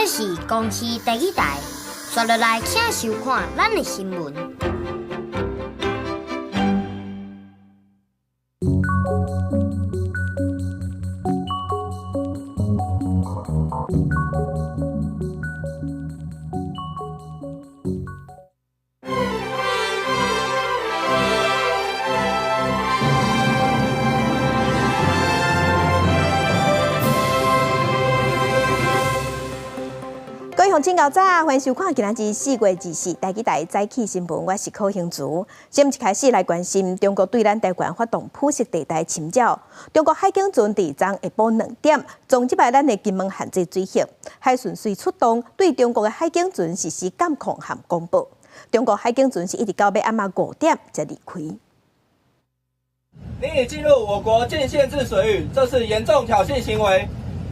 是公司第一台，刷落来请收看咱的新闻。请到早，欢迎收看今仔日4月24台记台早起新闻，我是柯兴竹。节目一开始来关心中国对咱台湾发动普色地带侵扰。中国海警船伫昨下晡2点，从即摆咱的金门限制水域，海巡随出动，对中国的海警船实施监控和公布。中国海警船是一直到尾暗暝5点才离开。你已进入我国境限制水域，这是严重挑衅行为。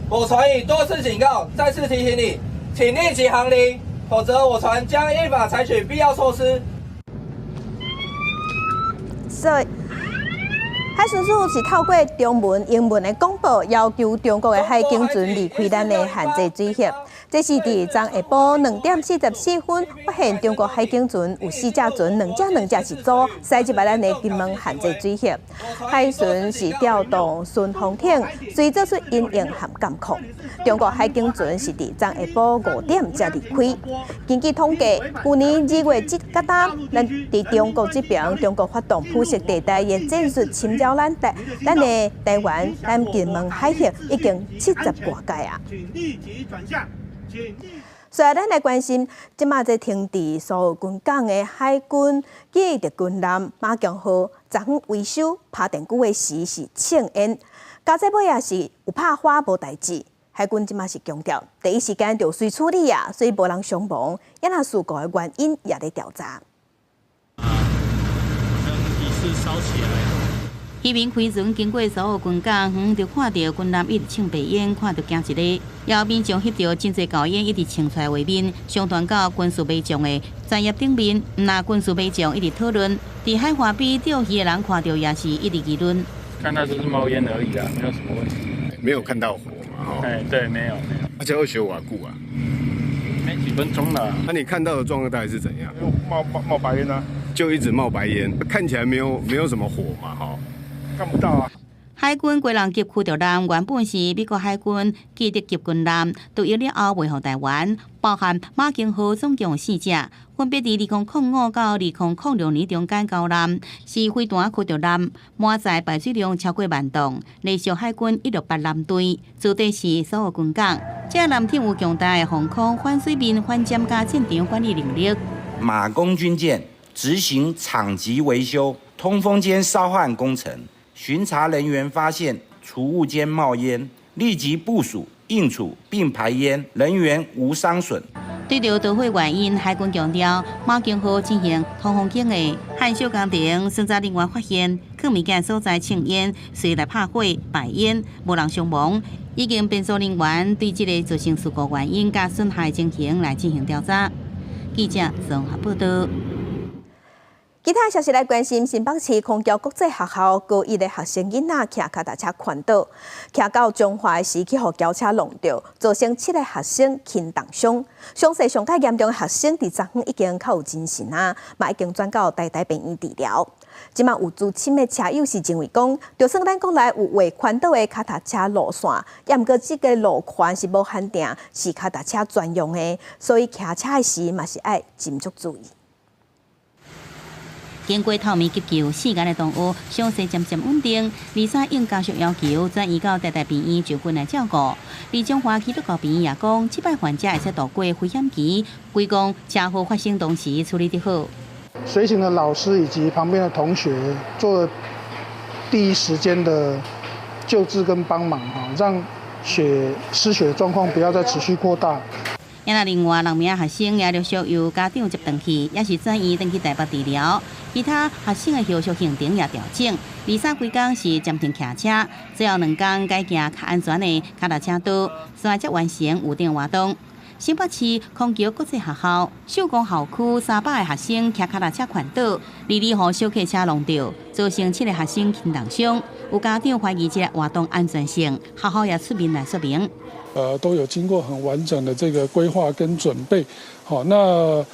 我船已多次警告，再次提醒你。请立即航离，否则我船将依法采取必要措施。所以，海巡署是透过中文、英文的公布，要求中国的海警船离开咱的限制水域。这是伫昨下晡2点44分，发现中国海警船有4只船，2只是组，驶入来咱的金门限制水域。海巡是调动顺风艇，随做出因应和监控。中国海警船是伫昨下晡5点才离开。根据统计，去年2月1到咱伫中国这边，中国发动普色地带的战术侵扰咱的台湾、咱金门海峡已经70多届啊。所以咱来关心，即马在停伫苏澳军港的海军记忆的军舰马强号，昨昏维修拍电锯的时是庆烟，到这尾也是有拍花无代志。海军即马是强调，第一时间就随处理啊，所以无人伤亡。因那事故的原因也在调查。疑似烧起来。渔民开船经过苏澳军港，就看到军舰一直冲白烟，看到惊一个。也有民众翕到真侪高烟一直冲出来画面，上传到军事迷众的专业顶面。毋那军事迷众一直讨论，伫海岸边钓鱼的人看到也是一直议论。看它就是冒烟而已啊，没有什么问题。没有看到火嘛？哎，对，没有。而且会学瓦固啊？没几分钟了。那你看到的状况大概是怎样？冒白烟啊？就一直冒白烟，看起来没有什么火嘛，哈。看不到啊。海军归人级驱逐舰原本是美国海军基地级军舰，独立了后卖互台湾，包含马京号总共4只，分别伫2005到2006年中间交艦，是飞弹驱逐舰，满载排水量超过10000吨，隶属海军168舰队，驻地是苏澳军港。这舰艇有强大的防空、反水面、反舰加战场管理能力。马公军舰执行场级维修、通风间烧焊工程。巡查人员发现储物间冒烟，立即部署应处并排烟，人员无伤损。对着导火原因，海军强调马京号进行通风警的焊修工程，巡查人员发现去物件所在呛烟，随来拍火排烟，无人伤亡。已经编组人员对这个造成事故原因甲损害情形来进行调查。记者综合报道。其他消息来关心，新北市空桥国际学校高一的学生囡仔骑脚踏车环岛，骑到中华时去互轿车撞到，造成7个学生轻重伤。伤势上较严重的学生，伫昨昏已经较有精神啊，嘛已经转到台大病院治疗。即马有资深的车友是认为讲，就算咱国内有画环岛的脚踏车路线，也毋过这个路宽是无限定，是脚踏车专用的，所以骑车时嘛是爱斟酌注意。经过透明急救，4天的动物伤势渐渐稳定。23应家属要求转移到台大病院就近来照顾。而中华基督教病院也讲，这摆患者会使度过危险期，归讲车祸发生当时处理得好。随行的老师以及旁边的同学做了第一时间的救治跟帮忙让失血的状况不要再持续扩大。也那另外6名学生也陆续由家长接回去，也是转移回去台北治疗。其他学生的后续行程也调整，23几天是暂停骑车，最后2天改行较安全的脚踏车道，所以才完成预定活动。新北市空桥国际学校秀光校区300个学生骑脚踏车环岛，离离互小客车弄到，造成7个学生轻重伤。有家长怀疑这个活动安全性，学校也出面来说明。都有经过很完整的这个规划跟准备。好，那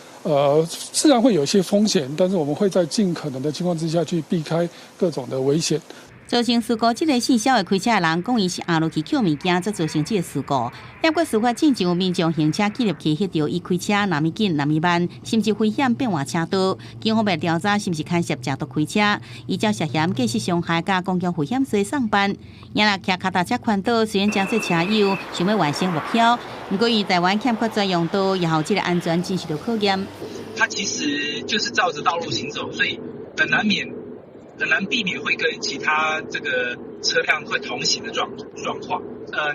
自然会有一些风险，但是我们会在尽可能的情况之下去避开各种的危险。造成事故，这个四小的开车的人讲，伊是下落去捡物件，才造成这个事故。验过司法证，就有民众行车记录器翕到伊开车那么紧、那么慢，甚至危险变换车道。警方要调查是不是牵涉驾毒开车，依照涉嫌过失伤害加公共危险罪上班。也若骑脚踏车环岛，虽然真侪车友想要完成目标，不过伊台湾欠缺专用道，也后这个安全真是要考验。它其实就是照着道路行走，所以很难避免会跟其他这个车辆会同行的状况。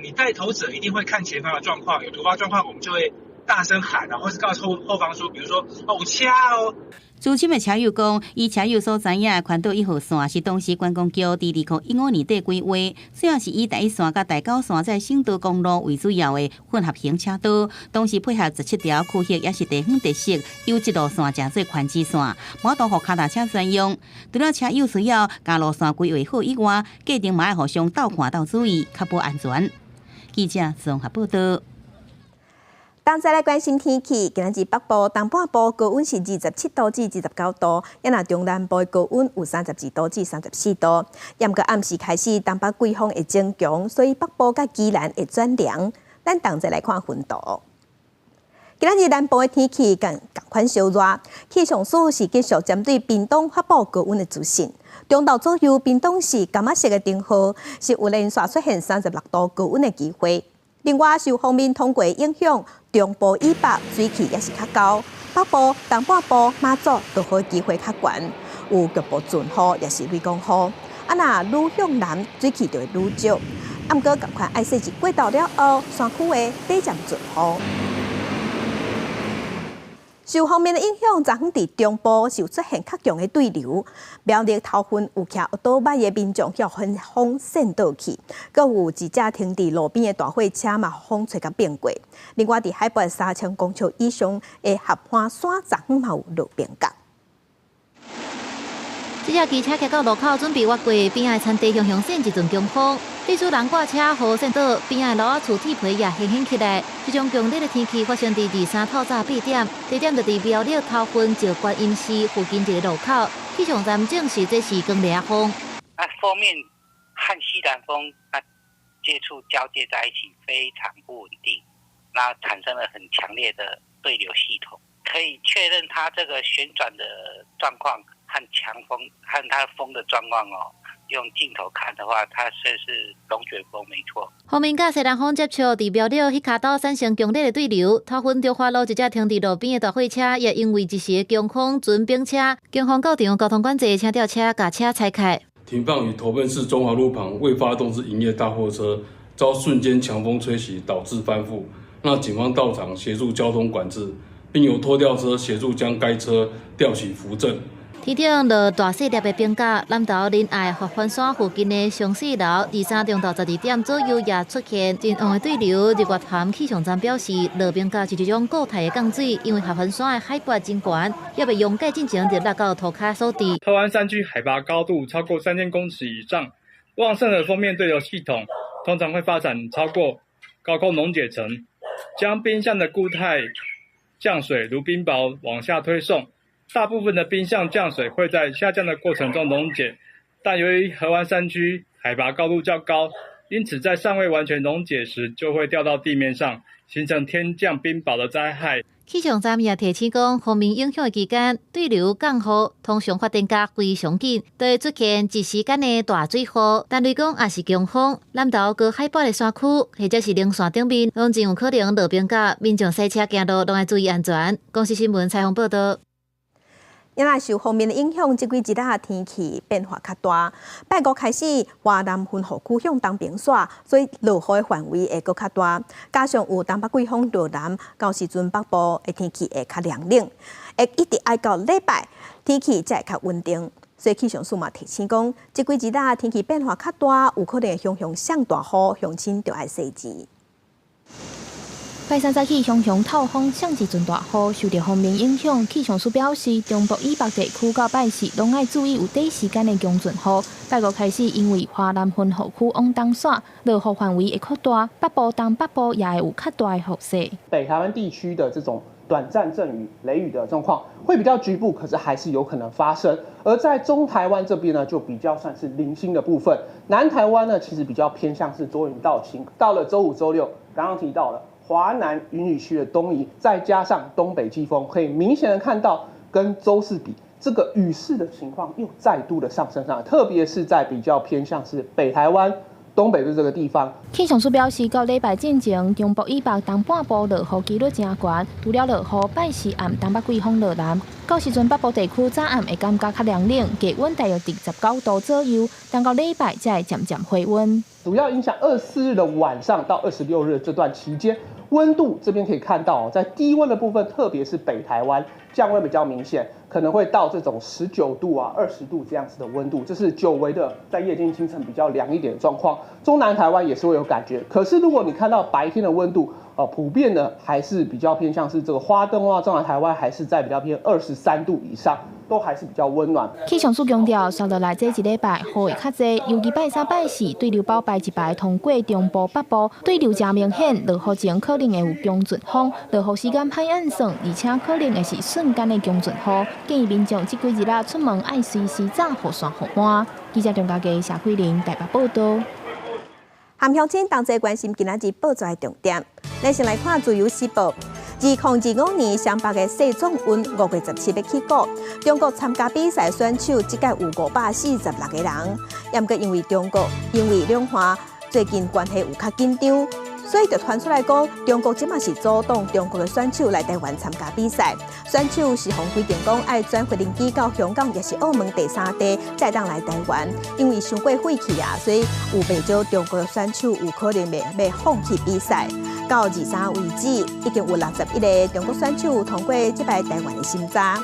你带头者一定会看前方的状况，有突发状况我们就会大声喊啊，或是告诉后方说，比如说有车哦。资深的车友讲，伊车友所知影环岛1号线是当时观光局伫2015年底规划，虽然是以第1线甲第9线在省道公路为主要的混合型车道，当时配合17条区域也是地方特色优质路线，正做宽支线，满都互脚踏车专用。除了车友需要将路线规划好以外，家庭嘛要互相斗看斗注意，确保安全。记者综合报道。当再来关心天气，今日北部、东半部高温是27度至29度，也那中南部的高温有32度至34度。也毋过暗时开始，东北季风会增强，所以北部甲宜兰会转凉。咱同齐来看温度。今日南部的天气同款烧热，气象署是继续针对屏东发布高温的资讯。中昼左右，屏东市柑仔色的灯号是有连续出现36度高温的机会。另外，受锋面通过影响，中部以北水汽也是较高，北部、东半部、马祖都好机会较悬，有局部阵雨，也是雷公雨。若愈向南，水汽就会愈少。毋过，赶快爱说是过到了后，山区的短暂阵雨。受锋面的影响，昨昏伫中部是有出现较强的对流，苗栗头份有骑奥多麦的民众向风扇倒去，阁有一架停伫路边的大货车嘛，风吹甲变过。另外，伫海拔3000公尺以上的合欢山，昨昏嘛有路边角。这架机车骑到路口，准备越过边仔田地向线一阵强风，历史人挂车雨伞倒，边仔路仔厝铁皮也掀起来。这种强烈的天气发生伫23透早8点，地点就伫苗栗头份石观音寺附近一个路口。气象站证实这是光烈风。风面和西南风接触交界在一起，非常不稳定，那产生了很强烈的对流系统。可以确认它这个旋转的状况。和强风和它风的状况用镜头看的话，它是龙卷风没错。锋面甲西南风接触，伫苗栗迄卡岛产生强烈的对流。头份中华路一架停伫路边的大货车，也因为一时的强风准冰车，警方到场交通管制车吊车把车拆开。停放于头份市中华路旁未发动之营业大货车，遭瞬间强风吹袭，导致翻覆。那警方到场协助交通管制，并由拖吊车协助将该车吊起扶正。天顶落大细粒的冰架，南投仁爱合欢山附近的上4楼，23中到12点左右也出现真旺的对流。日月潭气象站表示，落冰架是一种固态的降水，因为合欢山的海拔真高，要被溶解进前就落到涂骹所致。合欢山区海拔高度超过3000公尺以上，旺盛的锋面对流系统通常会发展超过高空溶解层，将冰箱的固态降水如冰雹往下推送。大部分的冰箱降水会在下降的过程中溶解，但由于合欢山区海拔高度较高，因此在尚未完全溶解时就会掉到地面上，形成天降冰雹的灾害。气象站也提醒讲，锋面影响的期间，对流降雨通常发展甲非常紧，都会出现一时间的大水雨。但雷公也是强风，南投高海拔的山区或者是零线顶面，拢真有可能落冰架，民众驶车行路拢要注意安全。公司新闻采访报道。因为受锋面的影响，这几日天气变化较大。拜五开始，华南分雨区向东平线，所以落雨的范围会搁较大。加上有东北季风落南，到时阵北部的天气会较凉冷，会一直爱到礼拜，天气才会较稳定。所以气象署嘛提醒讲，这几日天气变化较大，有可能向上大雨，乡亲就要小心。拜三早起熊熊透风，像一阵大雨，受到风面影响，气象署表示，中部以北地区到拜四拢爱注意有短时间的强阵雨。拜五开始，因为华南分河区往东线，落雨范围会扩大，北部、东北部也会有较大的雨势。北台湾地区的这种短暂阵雨、雷雨的状况会比较局部，可是还是有可能发生。而在中台湾这边呢，就比较算是零星的部分。南台湾呢，其实比较偏向是多云到晴。到了周五、周六，刚刚提到了。华南云雨区的东移，再加上东北季风，可以明显的看到跟周四比，这个雨势的情况又再度的上升上来，特别是在比较偏向是北台湾、东北的这个地方。气象署表示，到礼拜进前，中部以北东半部落雨几率真悬，除了落雨，拜四暗东北季风落南，到时阵北部地区早暗会感觉较凉冷，气温大约19度左右，但到礼拜才会渐渐回温。主要影响24日的晚上到26日这段期间。温度这边可以看到，在低温的部分，特别是北台湾降温比较明显，可能会到这种19度啊、20度这样子的温度，这是久违的，在夜间清晨比较凉一点的状况。中南台湾也是会有感觉，可是如果你看到白天的温度，普遍的还是比较偏向是这个花东啊、中南台湾还是在比较偏23度以上。都还是比较温暖。气象署强调，接落来这一礼拜雨会较济，尤其拜三、拜四对流包拜一排通过中部、北部，对流真明显，落雨前可能会有强阵风，落雨时间歹按算，而且可能会是瞬间的强阵雨。建议民众这几日出门爱随时早雨伞雨伞。记者张家基、谢慧玲台北报道。含乡亲同齐关心今仔日报纸的重点，咱先来看自由时报。2025年双北的世总运5月17日起过，中国参加比赛选手这届有546个人，也不过因为两岸最近关系有较紧张，所以就传出来讲，中国即马是阻挡中国的选手来台湾参加比赛。选手是方规定讲爱转飞机到香港，也是澳门第3地才当来台湾，因为伤过晦气啊，所以有不少中国的选手有可能要放弃比赛。到23为止，已经有61个中国选手通过这摆台湾的审查。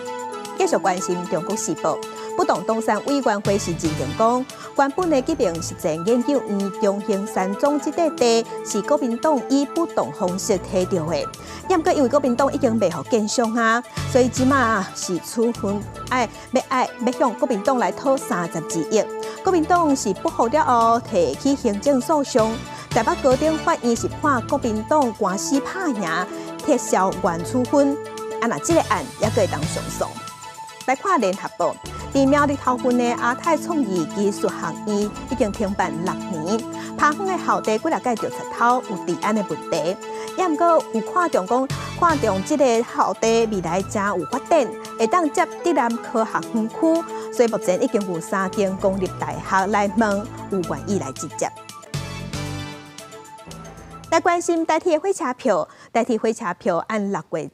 继续关心中国时报，不动动产委员会是认定讲，原本的疾病实践研究院中兴山庄这块地是国民党以不当方式摕到的，也不过因为国民党已经未互建商啊，所以即马是处分要向国民党来讨32亿。国民党是不服了后，提起行政诉讼。台北高等法院是判国民党官司拍赢，撤销原处分。那这个案也可以当上诉。来看联合报，伫苗栗头份的阿泰创意技术学院已经停办6年，拍远的校地几若届就出头有治安的问题，也毋过有看中这个校地未来真有发展，会当接竹南科学园区，所以目前已经有3间公立大学来问有愿意来直接。来关心台铁火车票，台铁火车票按6月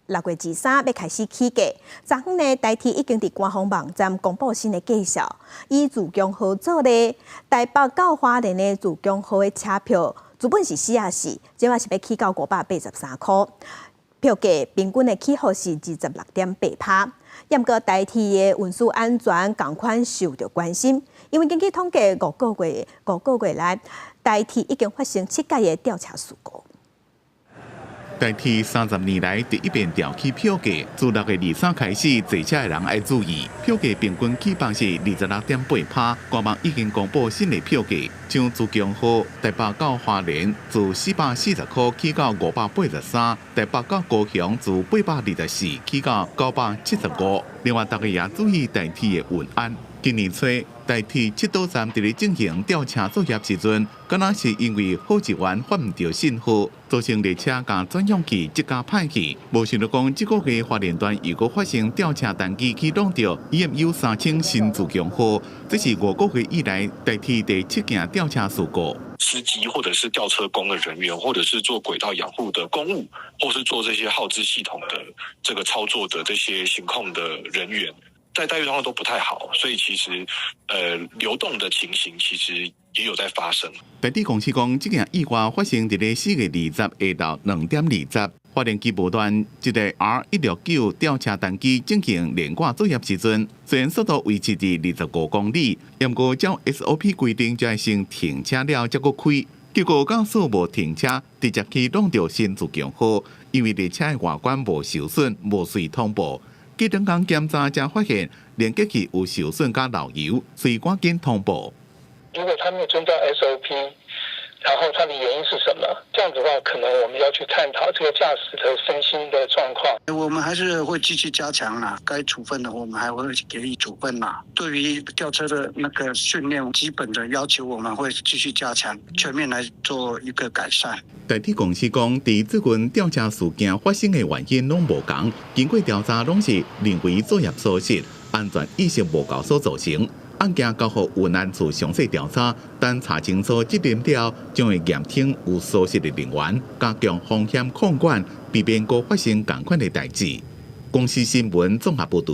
23要开始起价。昨昏呢，台铁已经伫官方网站公布新的介绍，以自强号做例，台北到花莲的自强号的车票，原本是44，即马是要起到583块，票价平均的起伏是26.8%。也毋过台铁的运输安全同款受到关心，因为根据统计5个月来，台铁已经发生7件的吊车事故。台铁30年来第一遍调起票价，自6月23开始，坐车的人爱注意，票价平均起伏是26.8%。官网已经公布新的票价，像自强号台北到花莲自440块起到583，台北到高雄自824起到975。另外，大家也注意台铁的运安。今年初，台铁7岛站伫咧进行吊车作业时阵，敢若是因为好职员发唔到信号，造成列车甲转向器即加歹去。无想到讲，这个月花莲段又搁发生吊车单机启动着 EMU3000新自强号，这是5个月以来台铁第7件吊车事故。司机或者是吊车工的人员，或者是做轨道养护的公务，或是做这些耗资系统的这个操作的这些行控的人员。在待遇状况都不太好，所以其实流动的情形其实也有在发生。台铁公司讲，这件意外发生伫咧4月20下昼2点20，花莲机务段一个 R169 吊车单机进行连挂作业时阵，虽然速度维持伫25公里，不过照 SOP 规定，才先停车了才搁开。结果驾驶无停车，直接去弄到新自强号，因为列车的外观无受损，无遂通报。机长工检查才发现连接器有受损加漏油，遂赶紧通报。如果他没有遵照 SOP， 然后它的原因是什么？这样子的话，可能我们要去探讨这个驾驶的身心的状况。我们还是会继续加强啦，该处分的我们还会给予处分啦。对于吊车的那个训练基本的要求，我们会继续加强，全面来做一个改善。代替公司讲，伫这群吊车事件发生的原因拢无同，经过调查拢是认为作业疏失、安全意识无够所造成。案件交予云南处详细调查，但查清楚责任了，将会严惩有疏失的人员，加强风险控管，避免再发生同款的代志。公司新闻综合报道。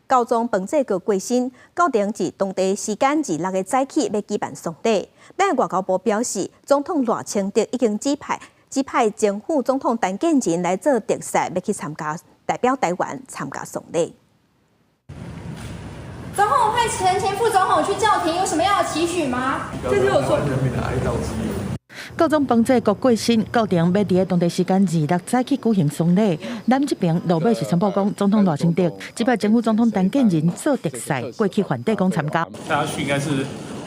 高中彭济国过身，高雄自当地时间26日早起要举办丧礼。咱外交部表示，总统赖清德已经指派前副总统陈建仁来做特使，要去参加代表台湾参加丧礼。总统派前副总统去教廷，有什么样的期许吗？这是我说。人民的哀悼之意。高中彭济国过身，高雄要伫当地时间26早起举行丧礼。咱这边路尾是宣布讲，总统赖清德指派前副总统陈建仁做特使过去反对讲参加。大家去应该是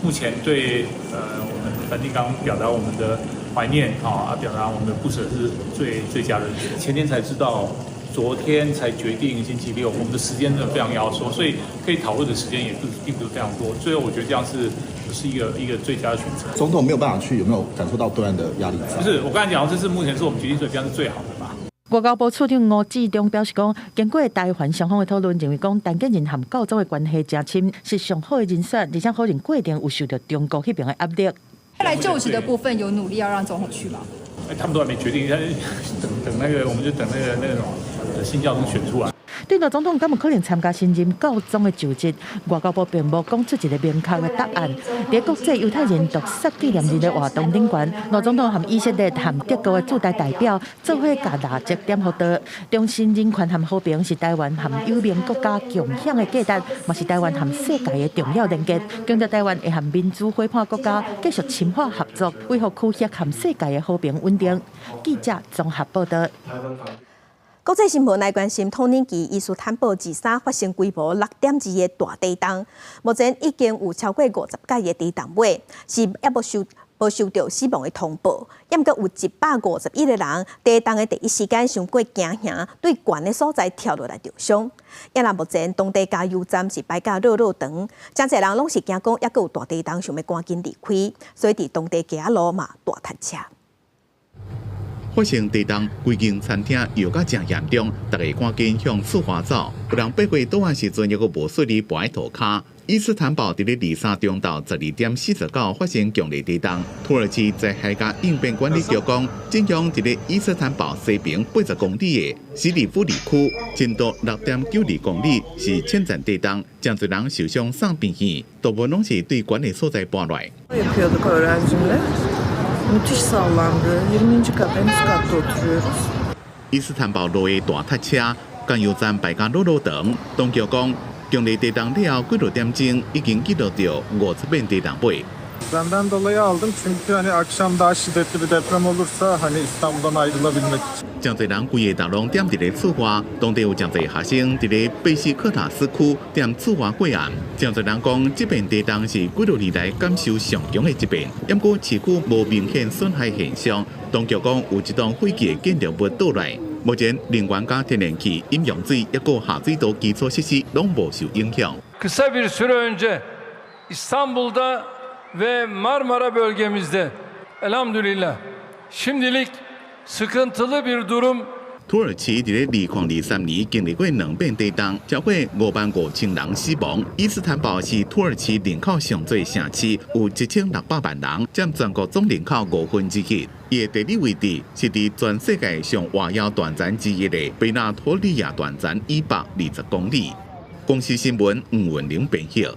目前对我们梵蒂冈表达我们的怀念表达我们的不舍是最佳的。前天才知道。昨天才决定星期六，我们的时间真的非常压缩，所以可以讨论的时间也并不是非常多。最后我觉得这样是一个最佳的选择。总统没有办法去，有没有感受到对岸的压力？不是，我刚才讲，这是目前是我们决定这样是最好的吧。外交部处长吴志忠表示讲，经过台湾双方的讨论，认为讲陈建仁和教宗的关系真亲，是上好的人选，而且可能过程有受到中国那边的压力。未来就职的部分有努力要让总统去吗？他们都还没决定，等那个，我们就等那个新教宗选出来。对到总统敢有可能参加新任教宗的就职，外交部并无讲出一个明确的答案。在国际犹太人屠杀纪念日的活动顶端，赖总统和以色列和德国的驻台代表做伙甲蜡烛点火灯，中心人权和和平是台湾和友盟国家共享的价值，嘛是台湾和世界的重要连结。强调台湾会和民主伙伴国家继续深化合作，维护区域和世界的和平稳定。记者综合报道。国际新闻来关心，土耳其伊斯坦布尔自杀发生规模6.2的大地震，目前已经有超过50架的地震尾，是也无收到死亡的通报，也毋过有151个人地震的第一时间想过行行，对悬的所在跳落来受伤。也若目前当地加油站是摆甲热长，真侪人拢是惊讲，还阁有大地震，想要赶紧离开，所以伫当地街路嘛大塞车。发生地震，规间餐厅又甲真严重，大家赶紧向四华走。有人爬过倒岸时阵，抑阁无顺利跋涂骹。伊斯坦堡伫咧23中昼12:49发生强烈地震。土耳其在海峡应变管理局讲，正向伫咧伊斯坦堡西边80公里的西里夫里区，深度6.92公里，是浅层地震，真侪人受伤送病院，大部分拢是对悬的所在搬来。Müthiş sallandı. 20. kat, en üst katta oturuyoruz. 伊斯坦堡路的大塞车，加油站排甲路长。当局讲，强烈地震了后几多点钟，已经记录到50遍地震尾。Benden dolayı aldım çünkü hani akşam daha şiddetli bir deprem olursa hani İstanbul'dan ayrılabilmek için. 真侪人规个大拢点伫咧厝外，当地有真侪学生伫咧贝西克塔斯区点厝外过暗。真侪人讲，这边地震是几多年来感受上强的一遍，不过市区无明显损害现象。当局讲有一栋废弃的建筑物倒来，目前能源加天然气、饮用水一个下水道基础设施拢无受影响。Kısa bir süre önce İstanbul'da ve Marmara bölgemizde elhamdülillah şimdilik sıkıntılı bir durum。土耳其伫咧2023年经历过2遍地震，超过55000人死亡。伊斯坦堡是土耳其人口上最城市，有1600万人，占全国总人口1/5。伊的地理位置是伫全世界上外摇断层之一的贝纳托利亚断层以北20公里。公司新闻吴文玲编写。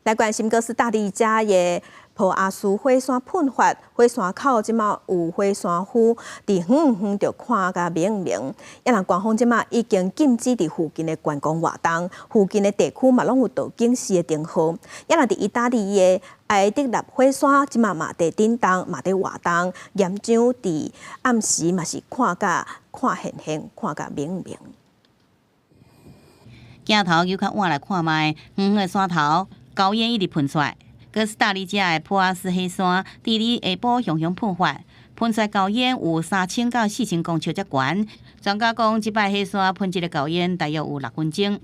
来关心哥斯达黎加的普阿斯火山喷发，火山口即马有火山灰，伫远远就看甲明明。也人官方即马已经禁止伫附近的观光活动，附近的地区嘛拢有倒警示的灯号。也人伫意大利的埃德纳火山即马嘛伫震动，嘛伫活动，岩浆伫暗时嘛是看现现，看甲明明。镜头又较晚来看卖，远的山头高烟一直喷出来。哥斯达黎加的普阿斯火山，伫哩下晡熊熊喷发，喷出来高烟有3000到4000公尺之悬。专家讲，即摆火山喷一个高烟大约有6分钟。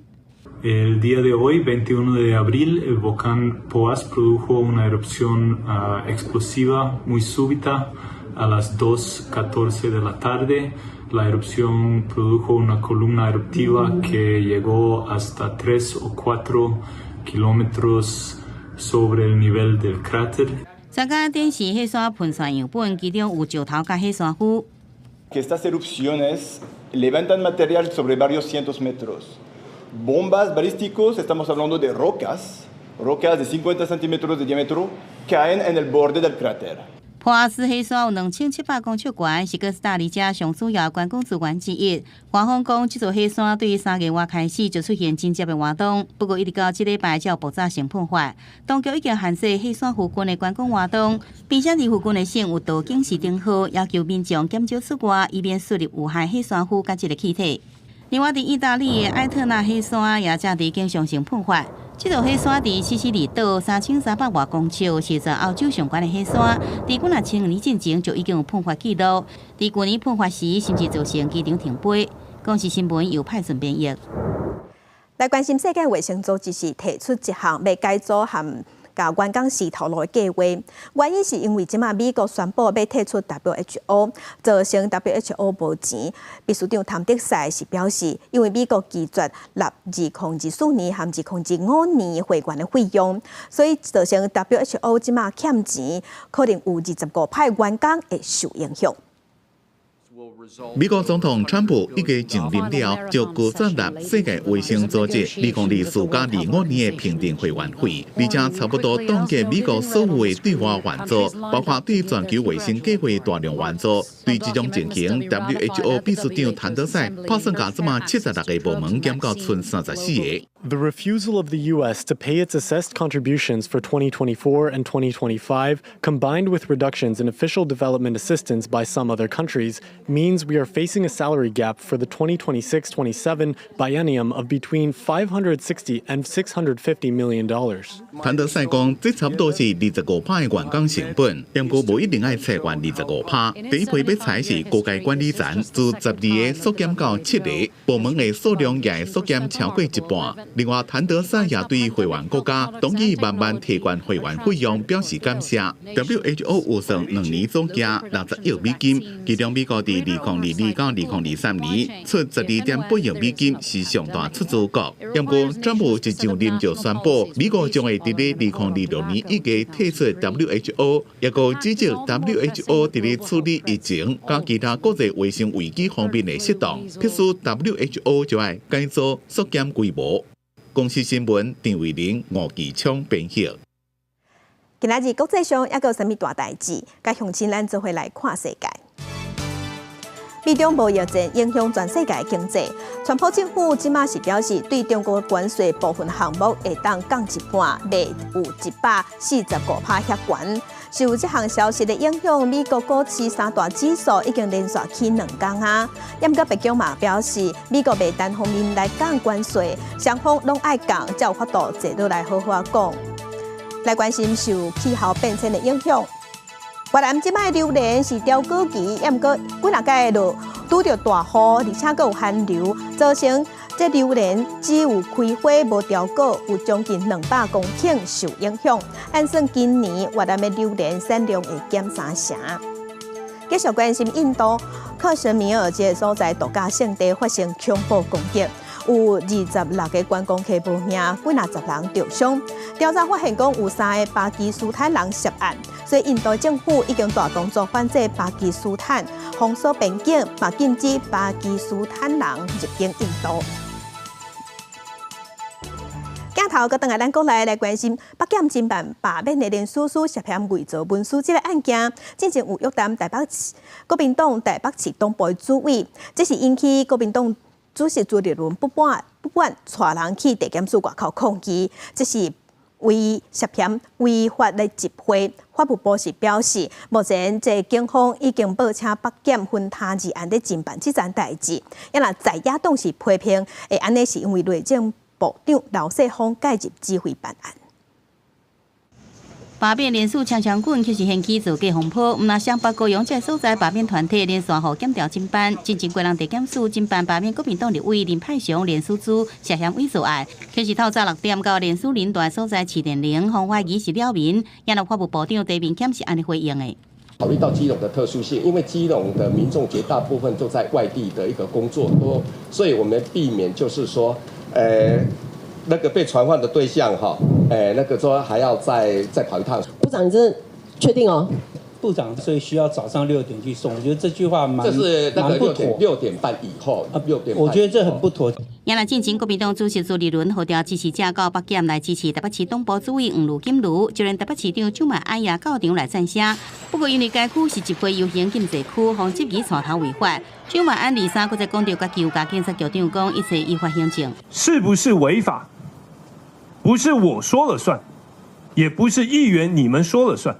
El día de hoy, 21 de abril, el volcán Poás produjo una erupción explosiva muy súbita a las 2:14 de la tarde. La erupción produjo una columna eruptiva que llegó hasta 3 o 4 kilómetros sobre el nivel del cráter. 专家展示火山喷出样本，其中有石头甲火山灰。Que estas erupciones levantan material sobre varios cientos metros. Bombas balísticos, estamos hablando de rocas de 50 centímetros de diámetro, caen en el borde del cráter. 普阿斯火山有2700公尺悬，是哥斯达黎加上主要观光资源之一。官方讲，这座火山对于3月外开始就出现真接的活动，不过一直到这礼拜才有爆炸性喷发。当局已经限制火山附近的观光活动，并且伫附近的省有倒警示灯号，要求民众减少出外，以免输入有害火山灰甲这个气体。另外，伫意大利的埃特纳火山也正伫经常性喷发。这座火山伫西西里岛3300多公尺，是在欧洲上悬的火山。伫几啊千年之前就已经有喷发记录。伫去年喷发时，甚至造成机场停飞。公视新闻由派顺编译。来关心世界卫生组织是提出一项要改组和甲员工试头路的计划，原因是因为即马美国宣布要退出 WHO， 造成 WHO 无钱。秘书长谭德赛是表示，因为美国拒绝纳2024年和2025年会员的费用，所以造成 WHO 即马欠钱，可能有25派员工会受影响。美国总统川普已经承认了，就拒绝纳世界卫生组织2024加25年的评定会员费，而且差不多冻结美国所有的对外援助，包括对全球卫生计划的大量援助。对这种情形 ，WHO 秘书长谭德赛拍算甲这么76个部门减到剩34个。The refusal of the U.S. to pay its assessed contributions for 2024 and 2025, combined with reductions in official development assistance by some other countries, means we are facing a salary gap for the 2026-27 biennium of between $560 and $650 million. 谭德赛讲，这差不多是25%的员工成本，不过无一定爱裁员25%。第一批要裁是高阶管理层，自12个缩减到7个，部门的数量也会缩减超过一半。另外，谭德赛也对会员国家同意慢慢提高会员费用表示感谢。WHO 预算2年总价60亿美金，其中美国伫2022到2023年出12.8亿美金是上大出资国。不过，川普一上任就宣布，美国将会伫咧2026年以前退出 WHO， 也个指责 WHO 伫咧处理疫情甲其他国际卫生危机方面的失当，必须 WHO 就要改组缩减规模。公视新闻张伟玲、吴其昌编译。今仔日国际上还有啥物大代志？甲乡亲咱做伙来看世界。美中贸易战影响全世界的经济，川普政府即马是表示，对中国关税部分项目会当降一半，未有145%遐悬。受这项消息的影响，美国股市三大指数已经连续起2天啊。不过北京嘛表示，美国未单方面来降关税，双方拢爱降，才有法度坐落来好好讲。来关心受气候变迁的影响。越南即摆榴莲是凋果期，不过几若届就拄着大雨，而且佫有寒流，造成这榴莲只有开花无凋果，有将近200公顷受影响。按算今年越南的榴莲产量会减3成。继续关心印度克什米尔这个所在度假胜地发生恐怖攻击。有26个观光客无命，几若10人受伤。调查发现讲有3个巴基斯坦人涉案，所以印度政府已经大动作反制巴基斯坦，封锁边境，嘛禁止巴基斯坦人入境印度。镜头后，搁等下咱国内来关心北检侦办罢免的连书涉嫌伪造文书这个案件，进前有约谈台北市国民党台北市东部的主委，这是引起国民党主席朱立伦不满带人去地检署外口抗议，这是涉嫌违法的集会。法务部是表示，目前这警方已经报请北检分他二案的侦办这件代志。要若在野党是批评，安尼是因为内政部长刘世芳介入指挥办案。罢免连署枪枪棍其实掀起造假风波，毋若上北高雄这所在罢免团体连续互检调侦办，进前过人地检署侦办罢免国民党立委林派雄、连署组涉嫌伪造案，其实透早6点到连署领导所在市电铃，防怀疑是了民，也让法务部长陈明谦是安尼回应的。考虑到基隆的特殊性，因为基隆的民众绝大部分都在外地的一个工作，所以我们避免就是说，那个被传唤的对象哈，那个说还要再跑一趟。部长，你真的确定哦？部长，所以需要早上6点去送。我觉得这句话这是那个6点半以后，6点半。我觉得这很不妥。也来进前国民党主席朱立伦号召支持者到北检来支持台北市东部主委黄如金如，就连台北市长蒋万安也到场来赞声。不过因为该区是集会游行禁制区，防执仪带头违法。蒋万安23搁再讲到，家求甲警察局长讲一切依法行政。是不是违法？不是我说了算，也不是议员你们说了算，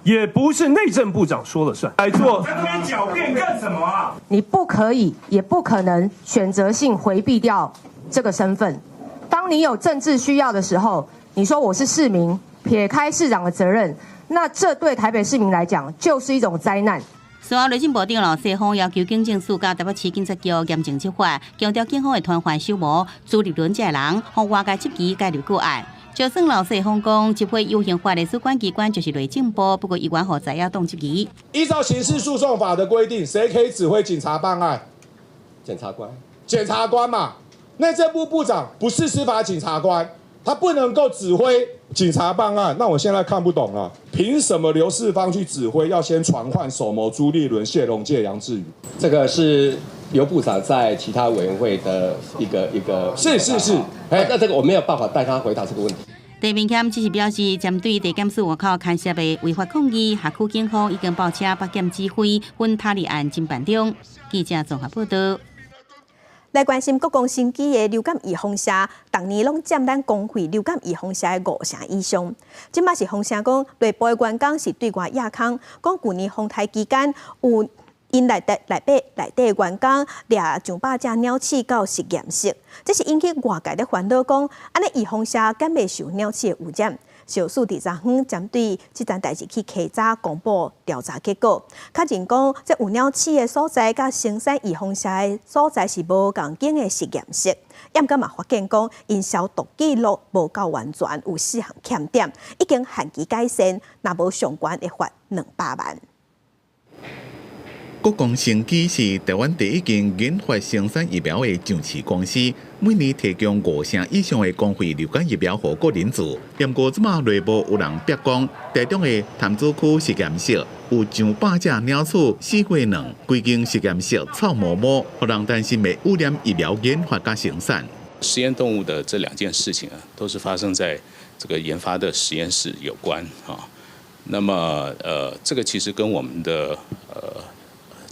也不是内政部长说了算。来做在那边狡辩干什么啊？你不可以，也不可能选择性回避掉这个身份。当你有政治需要的时候，你说我是市民，撇开市长的责任，那这对台北市民来讲就是一种灾难。随后，内政部长刘世芳要求警政署甲台北市警察局严正执法，强调警方会团环守无朱立伦这人，向外界积极介入个案。就算刘世芳讲，集会游行法的主管机关就是内政部，不过依然互在野党质疑。依照刑事诉讼法的规定，谁可以指挥警察办案？检察官。检察官嘛，内政部部长不是司法检察官，他不能够指挥警察办案。那我现在看不懂了，凭什么刘世芳去指挥？要先传唤首谋朱立伦、谢龙介、杨志宇。这个是刘部长在其他委员会的一个是，那这个我没有办法带他回答这个问题。陈明谦只是表示，针对地检署外口牵涉的违法抗议，辖区警方已经报请北检指挥分他立案侦办中。记者综合报道。来关心国共新机的流感预防社，逐年拢占咱公费流感预防社的5成以上。即马是风声讲，内部的员工是对外亚空，讲去年风台期间有因内底的员工掠上百只鸟鼠到实验室，这是引起外界的烦恼，讲安尼预防社敢袂受鸟鼠的污染。小数第3天针对这件代志去稽查公布调查结果，确认讲这有鸟鼠的所在，甲生产预防社的所在是无共间的实验室。验监嘛发现讲，因消毒记录无够完全，有4项欠点，已经限期改善，若无上悬会罚200万。国光生技是台湾第一间研发生产疫苗的上市公司，每年提供5成以上的公费流感疫苗给个人做。不过，即马内部有人逼讲，台中的潭子区实验室有上百只鸟鼠死过卵，规间实验室臭毛毛，让人担心会污染疫苗研发加生产。实验动物的这2件事情啊，都是发生在这个研发的实验室有关啊。那么这个其实跟我们的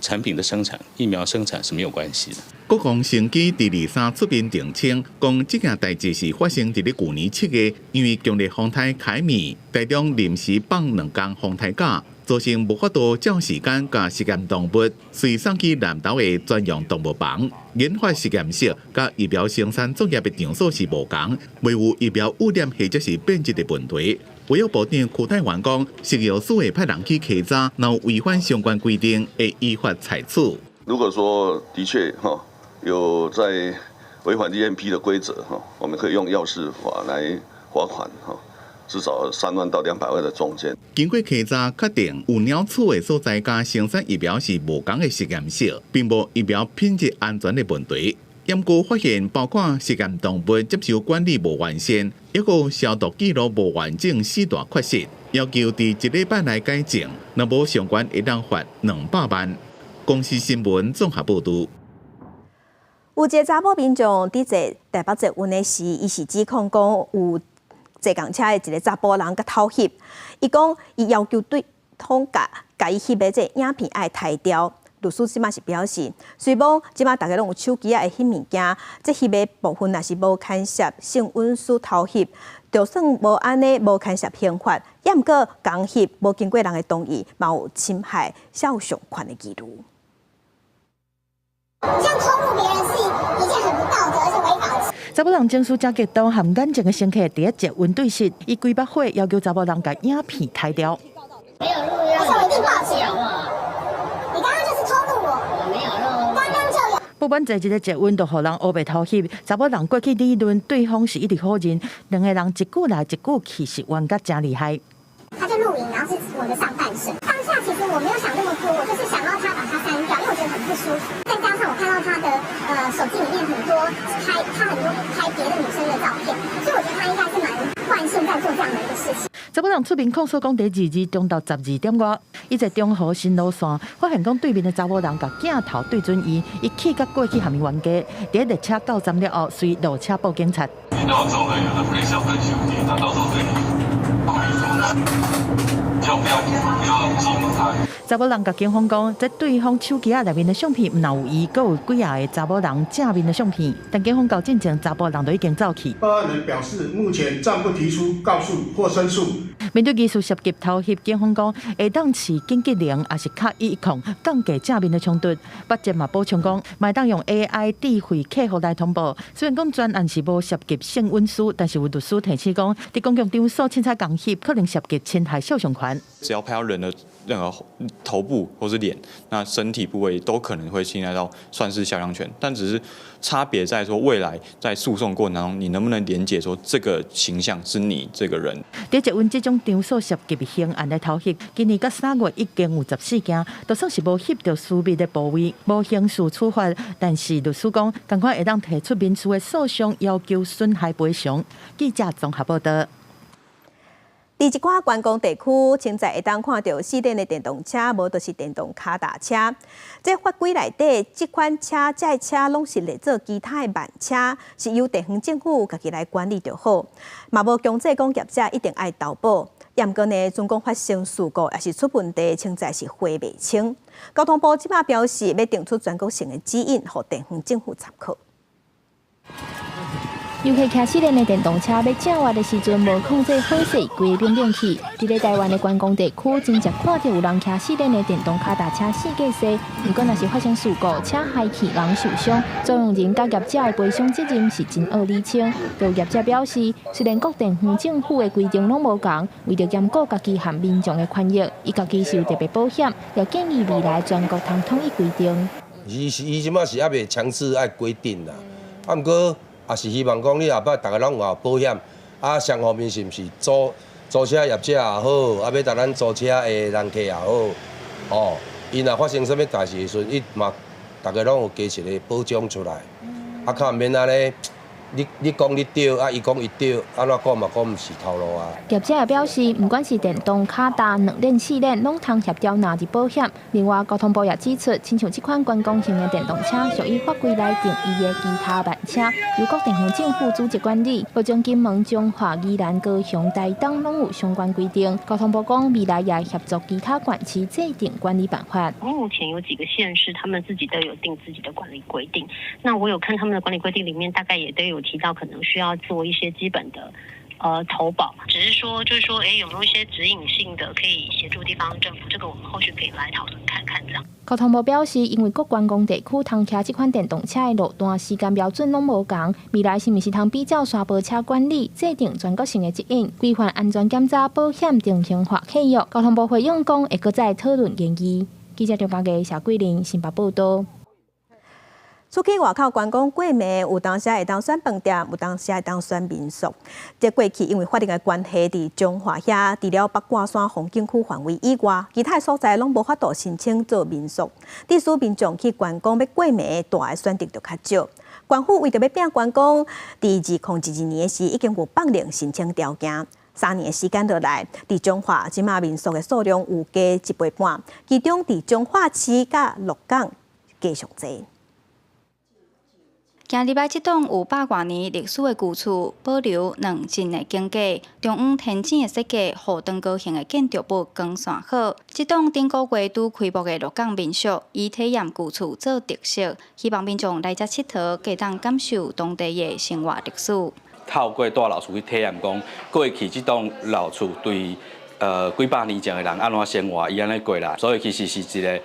产品的生产、疫苗生产是没有关系的。国光生技第23出面澄清，讲这件代志是发生在去年7月，因为强烈风台开灭，台中临时放2天风台假，造成无法度照时间甲实验动物，遂送去南投的专用动物房。研发实验室甲疫苗生产作业的场所是无同，未有疫苗污染或者是变质的问题。卫生部长邱泰源讲，食药署会派人去稽查，若有违反相关规定，会依法裁处。如果说的确有在违反 GMP 的规则我们可以用药事法来罚款至少3万到200万的中间。经过稽查，确定有鸟鼠的所在甲生产疫苗是无同的实验室，并无疫苗品质安全的问题。验过发现，包括实验动物接受管理无完善，抑个消毒记录无完整4大缺失，要求伫1礼拜内改正，若无相关会当罚200万。公司新闻综合报道。有一个查某民众伫坐台北捷运的时，伊是指控讲有坐公车的一个查甫人甲偷翕，伊讲伊要求对方甲伊翕的这影片爱抬掉。律师即马是表示，虽讲即马大家拢有手机会翕物件，这翕的部分若是无牵涉性运输偷翕，就算无安尼无牵涉刑法，也毋过讲翕无经过人的同意，嘛有侵害肖像权的记录。这样偷录别人是一件很不道德而且违法的事。查某人情绪真激动，含眼睛的乘客伫咧捷运对视，伊规把火要求查某人甲影片抬掉。没有录，而且我一定报警。你刚刚就是偷录我，我没有录，刚刚就有。不管坐一个捷运，就互人黑白偷翕。查某人过去理论，对方是一直好人，两个人一句来一句去，是玩甲真厉害。他就录影，然后是我的上半身。当下其实我没有想那么多，我就是想要他把它删掉，因为我觉得很不舒服。再加上我看到他的手机里面很多拍别的女生的照片，所以我觉得他应该是蛮惯性在做这样的一个事情。查某人出面控诉讲，伫22中到12点外，伊在中和新路线发现讲对面的查某人甲镜头对准伊，伊气甲过去下面冤家，伫列车到站了后，随落车报警察。遇到这种人，有的可以小分兄弟，他到时候对你到底怎么办？就不要激怒他。查某人甲警方讲，在对方手机内面的相片，若有伊，阁有几啊个查某人正面的相片，但警方到进前，查甫人都已经走去。报案人表示，目前暂不提出告诉或申诉。面对疑似涉及偷翕，警方讲会当持警击铃，也是卡110降低正面的冲突。八节嘛补充讲，会当用 AI 智慧客服来通报。虽然讲专案是无涉及性运输，但是有律师提醒讲，伫公共场所凊彩共翕，可能涉及侵害肖像权。只要拍到人的任何头部或是脸，那身体部位都可能会侵害到算是肖像权，但只是差别在说未来在诉讼过程当中，你能不能连结说这个形象是你这个人。伫捷运这种场所涉及刑案的偷翕，今年到3月已经有14件，就算是无翕到私密的部位，无刑事处罚，但是律师讲，赶快会当提出民事的诉讼，要求损害赔偿。记者综合报道。伫一寡观光地区，现在会当看到4轮的电动车，无就是电动脚踏车。这法规内底，这款车、这车拢是列做其他的慢车，是由地方政府家己来管理就好。嘛无强制讲业者一定爱投保。也毋过呢，总讲发生事故也是出问题，现在是花袂清。交通部即马表示，要定出全国性的指引，互地方政府参考。尤其骑4轮的电动车要正滑的时阵，无控制好势，规个冰冰去。伫咧台湾的观光地区，真正看到有人骑4轮的电动脚踏车四架西。如果若是发生事故，车害去人受伤，作用人甲业者的赔偿责任是真恶理清。有业者表示，虽然各地方政府的规定拢无同，为着兼顾家己和民众的权益，伊家己是有特别保险，也建议未来全国通统一规定。伊即马是还未强制爱规定啦，啊，毋过。也是希望讲你下摆大家拢有保险，啊，双方面是毋是租车业者也好，啊，要搭咱租车的人客也好，哦，伊若发生啥物代志的时阵，伊嘛大家拢有加一个保障出来，啊，较免安尼。你讲你对，啊，伊讲伊对，安怎讲嘛讲毋是头路啊。业者也表示，不管是电动脚踏、2轮、4轮，拢通协调纳入保险。另外，交通部也指出，亲像这款观光型的电动车，属于法规内定义的其他慢车，由各地方政府组织管理。不将金门、中华、宜兰、高雄、台东拢有相关规定。交通部讲，未来也协助其他管区制定管理办法。目前有几个县市，他们自己都有定自己的管理规定。那我有看他们的管理规定里面，大概也都有提到可能需要做一些基本的投保，只是说就是说，有没有一些指引性的可以协助地方政府？这个我们后续可以来讨论看看这样。交通部表示，因为各观光地区通骑这款电动车的路段时间标准拢无同，未来是毋是通比较沙包车管理，制定全国性的指引，规范安全检查、保险定型化契约。交通部回应讲，会搁再讨论建议。记者中华嘅谢桂玲新北报道。出去外口观光过暝，有当时会当选饭店，有当时会当选民宿。这过去因为法定的关系，伫中华遐，除了北挂山风景区范围以外，其他所在拢无法度申请做民宿。致使民众去观光要过暝，大的选择就较少。官府为着要拼观光，伫2011年时已经有放令申请条件。3年的时间落来，伫中华即马民宿的数量有加1倍半，其中伫中华市甲鹿港加上侪。今礼拜这栋有100多年历史的旧厝，保留2进的经过，中央天井的设计，互长高型的建筑物光线好。这栋顶个月拄开幕的鹿港民宿，以体验旧厝做特色，希望民众来遮佚佗，加当感受当地的生活历史。透过大老厝去体验讲，过去这栋老厝对几百年前的人安怎生活，伊安尼过来，所以其实是一个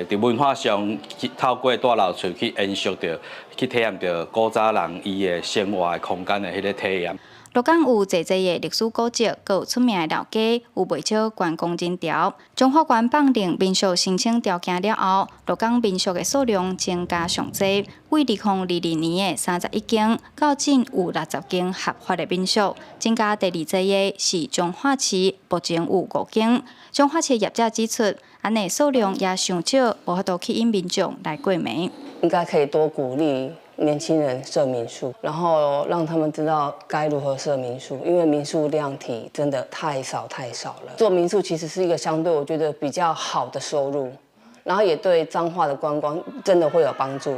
伫文化上透过大老厝去延续着，去体验着古早人伊的生活的空间的迄个体验。鹿港有济济的历史古迹，佮有出名的老街，有袂少观光人潮。中华关放定民宿申请条件了后，鹿港民宿的数量增加上济，为2022年的31间，到今有60间合法的民宿。增加第二济的是彰化市，目前有5间。彰化市业者指出，安尼数量也尚少，无法度吸引民众来过暝。应该可以多鼓励年轻人设民宿，然后让他们知道该如何设民宿，因为民宿量体真的太少了。做民宿其实是一个相对我觉得比较好的收入，然后也对彰化的观光真的会有帮助。